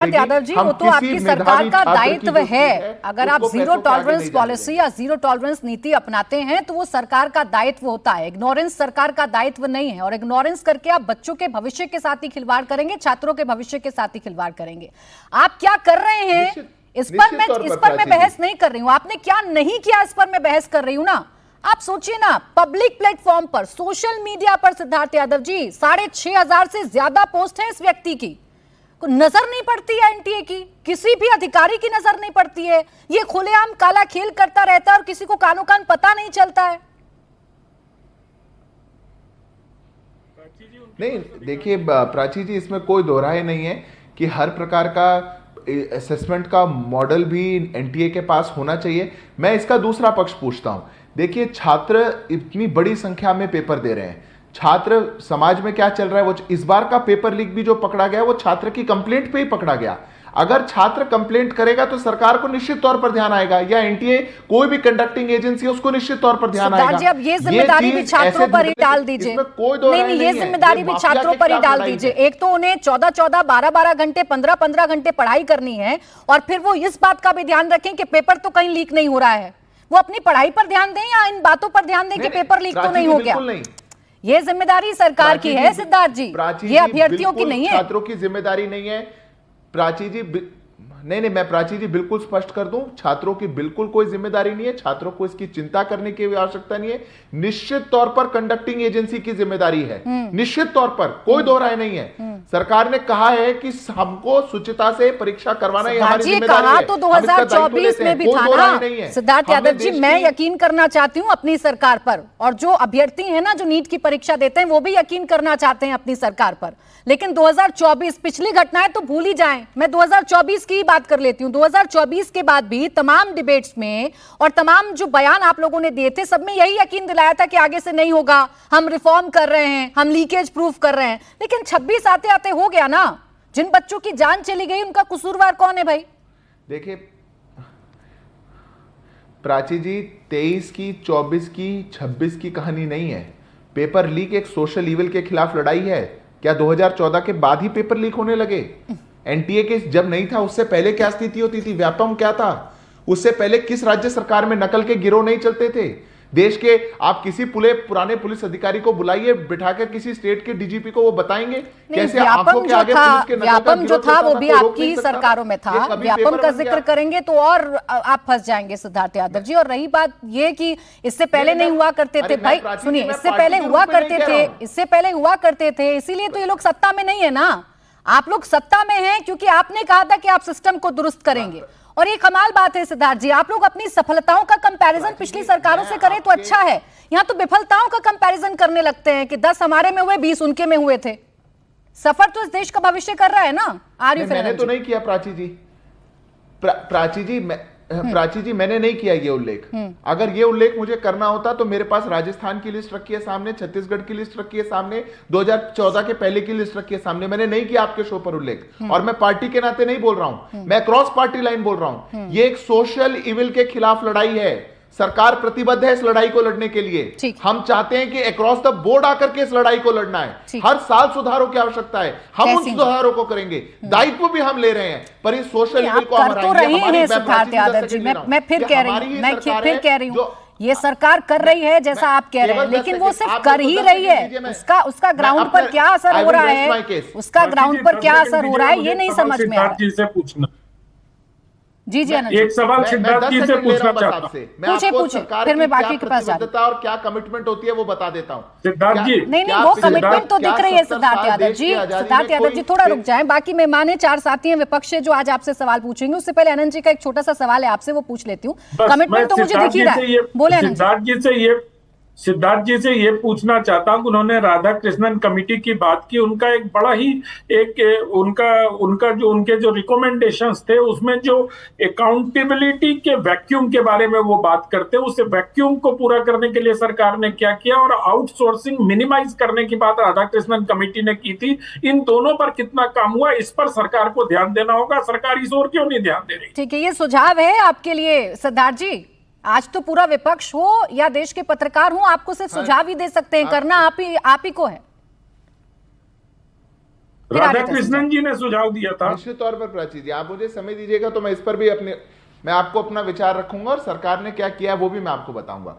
यादव जी, वो तो आपकी सरकार का दायित्व है। अगर आप जीरो टॉलरेंस पॉलिसी या जीरो टॉलरेंस नीति अपनाते हैं तो वो सरकार का दायित्व होता है। इग्नोरेंस सरकार का दायित्व नहीं है, और इग्नोरेंस करके आप बच्चों के भविष्य के साथ ही खिलवाड़ करेंगे, छात्रों के भविष्य के साथ ही खिलवाड़ करेंगे। आप क्या कर रहे हैं इस पर मैं बहस नहीं कर रही हूं। आपने क्या नहीं किया इस पर मैं बहस कर रही हूं ना। आप सोचिए ना, पब्लिक प्लेटफॉर्म पर, सोशल मीडिया पर सिद्धार्थ यादव जी 6,500 से ज्यादा पोस्ट है इस व्यक्ति की, को नजर नहीं पड़ती है एनटीए की, किसी भी अधिकारी की नजर नहीं पड़ती है। ये खुलेआम काला खेल करता रहता है और किसी को कानो कान पता नहीं चलता है। नहीं देखिए प्राची जी, इसमें कोई दोहराए नहीं है कि हर प्रकार का असेसमेंट का मॉडल भी एनटीए के पास होना चाहिए। मैं इसका दूसरा पक्ष पूछता हूं। देखिए, छात्र इतनी बड़ी संख्या में पेपर दे रहे हैं, छात्र समाज में क्या चल रहा है, वो इस बार का पेपर लीक भी जो पकड़ा गया वो छात्र की कंप्लेंट पे ही पकड़ा गया। अगर छात्र कंप्लेंट करेगा तो सरकार को निश्चित तौर पर ध्यान आएगा, या एनटीए कोई भी कंडक्टिंग एजेंसी है उसको निश्चित तौर पर ध्यान आएगा। जी, अब ये जिम्मेदारी भी छात्रों पर ही डाल दीजिए। नहीं, ये जिम्मेदारी भी छात्रों पर ही डाल दीजिए। एक तो उन्हें 14-14, 12-12 घंटे, 15-15 घंटे पढ़ाई करनी है, और फिर वो इस बात का भी ध्यान रखें कि पेपर तो कहीं लीक नहीं हो रहा है। वो अपनी पढ़ाई पर ध्यान दें या इन बातों पर ध्यान दें कि पेपर लीक तो नहीं हो गया। ये जिम्मेदारी सरकार की है सिद्धार्थ जी, ये अभ्यर्थियों की नहीं है, छात्रों की जिम्मेदारी नहीं है। प्राची जी नहीं, मैं प्राची जी बिल्कुल स्पष्ट कर दूं, छात्रों की बिल्कुल कोई जिम्मेदारी नहीं है। छात्रों को इसकी चिंता करने की आवश्यकता नहीं है। निश्चित तौर पर कंडक्टिंग एजेंसी की जिम्मेदारी है, निश्चित तौर पर, कोई दो राय नहीं है। सरकार ने कहा है कि हमको शुचिता से परीक्षा करवाना, ये हमारी जिम्मेदारी है। तो 2024 में भी था ना सिद्धार्थ यादव जी। मैं यकीन करना चाहती हूं अपनी सरकार पर, और जो अभ्यर्थी हैं ना जो नीट की परीक्षा देते हैं वो भी यकीन करना चाहते हैं अपनी सरकार पर। लेकिन 2024 पिछली घटनाएं तो भूल ही जाएं, मैं 2024 की बात कर लेती हूं। 2024 के बाद भी तमाम डिबेट्स में और तमाम जो बयान आप लोगों ने दिए थे, सब में यही यकीन दिलाया था कि आगे से नहीं होगा, हम रिफॉर्म कर रहे हैं, हम लीकेज प्रूफ कर रहे हैं। लेकिन 26 आते आते हो गया ना। जिन बच्चों की जान चली गई उनका कसूरवार कौन है भाई? देखिए प्राची जी, 23 की, 24 की, 26 की कहानी नहीं है। पेपर लीक एक सोशल इविल के खिलाफ लड़ाई है। क्या 2014 के बाद ही पेपर लीक होने लगे? एनटीए के जब नहीं था उससे पहले क्या स्थिति होती थी? व्यापम क्या था? उससे पहले किस राज्य सरकार में नकल के गिरोह नहीं चलते थे? देश के आप किसी पुराने पुलिस अधिकारी को बुलाइए, बिठाकर किसी स्टेट के डीजीपी को, वो बताएंगे कैसे आंखों के आगे पुलिस के व्यापम जो था वो भी आपकी सरकारों में था। व्यापम का जिक्र करेंगे तो और आप फंस जाएंगे सिद्धार्थ यादव जी। और रही बात ये कि इससे पहले नहीं हुआ करते थे, भाई सुनिए, इससे पहले हुआ करते थे, इसीलिए तो ये लोग सत्ता में नहीं है ना। आप लोग सत्ता में हैं क्योंकि आपने कहा था कि आप सिस्टम को दुरुस्त करेंगे। और ये कमाल बात है सिद्धार्थ जी, आप लोग अपनी सफलताओं का कंपैरिजन पिछली सरकारों से करें तो अच्छा है, यहां तो विफलताओं का कंपैरिजन करने लगते हैं कि 10 हमारे में हुए, 20 उनके में हुए थे। सफर तो इस देश का भविष्य कर रहा है ना। मैंने तो नहीं किया प्राची जी, प्राची जी मैंने नहीं किया ये उल्लेख। अगर ये उल्लेख मुझे करना होता तो मेरे पास राजस्थान की लिस्ट रखी है सामने, छत्तीसगढ़ की लिस्ट रखी है सामने, 2014 के पहले की लिस्ट रखी है सामने। मैंने नहीं किया आपके शो पर उल्लेख, और मैं पार्टी के नाते नहीं बोल रहा हूं, मैं क्रॉस पार्टी लाइन बोल रहा हूं। ये एक सोशल इविल के खिलाफ लड़ाई है। सरकार प्रतिबद्ध है इस लड़ाई को लड़ने के लिए। हम चाहते हैं कि अक्रॉस द बोर्ड आकर के इस लड़ाई को लड़ना है। हर साल सुधारों की आवश्यकता है, हम उन सुधारों को करेंगे, दायित्व भी हम ले रहे हैं। पर इस सोशल इविल को मैं फिर कह रही हूं ये सरकार कर रही है जैसा आप कह रहे हैं, लेकिन वो सिर्फ कर ही रही है। उसका ग्राउंड पर क्या असर हो रहा है, उसका ग्राउंड पर क्या असर हो रहा है, ये नहीं समझ में आ रहा। जी जी आनंद, एक सवाल सिद्धार्थ जी से पूछना चाहता हूं। पूछे फिर मैं बाकी के पास जाता हूं। और क्या कमिटमेंट होती है वो बता देता हूं सिद्धार्थ जी। नहीं, वो कमिटमेंट तो दिख रही है सिद्धार्थ यादव जी। सिद्धार्थ यादव जी थोड़ा रुक जाएं, बाकी मेहमान 4 साथी हैं विपक्ष से जो आज आपसे सवाल पूछेंगे। उससे पहले आनंद जी का एक छोटा सा सवाल है आपसे, वो पूछ लेती हूँ। कमिटमेंट तो मुझे दिख ही रहा है, बोले आनंद। सिद्धार्थ जी से ये पूछना चाहता हूं, उन्होंने राधा कृष्णन कमेटी की बात की, उनका एक बड़ा ही उनके जो रिकमेंडेशंस थे उसमें जो अकाउंटेबिलिटी के वैक्यूम के बारे में वो बात करते हैं, उस वैक्यूम को पूरा करने के लिए सरकार ने क्या किया, और आउटसोर्सिंग मिनिमाइज करने की बात राधा कृष्णन कमेटी ने की थी। इन दोनों पर कितना काम हुआ, इस पर सरकार को ध्यान देना होगा। सरकार इस ओर क्यों नहीं ध्यान दे रही? ठीक है, ये सुझाव है आपके लिए सिद्धार्थ जी। आज तो पूरा विपक्ष हो या देश के पत्रकार हो, आपको सिर्फ सुझाव ही दे सकते हैं, करना आप ही को है। फिर आगे राधा कृष्णन जी ने सुझाव दिया था। निश्चित तौर पर प्राची जी, आप मुझे समय दीजिएगा तो मैं इस पर भी मैं आपको अपना विचार रखूंगा और सरकार ने क्या किया है वो भी मैं आपको बताऊंगा।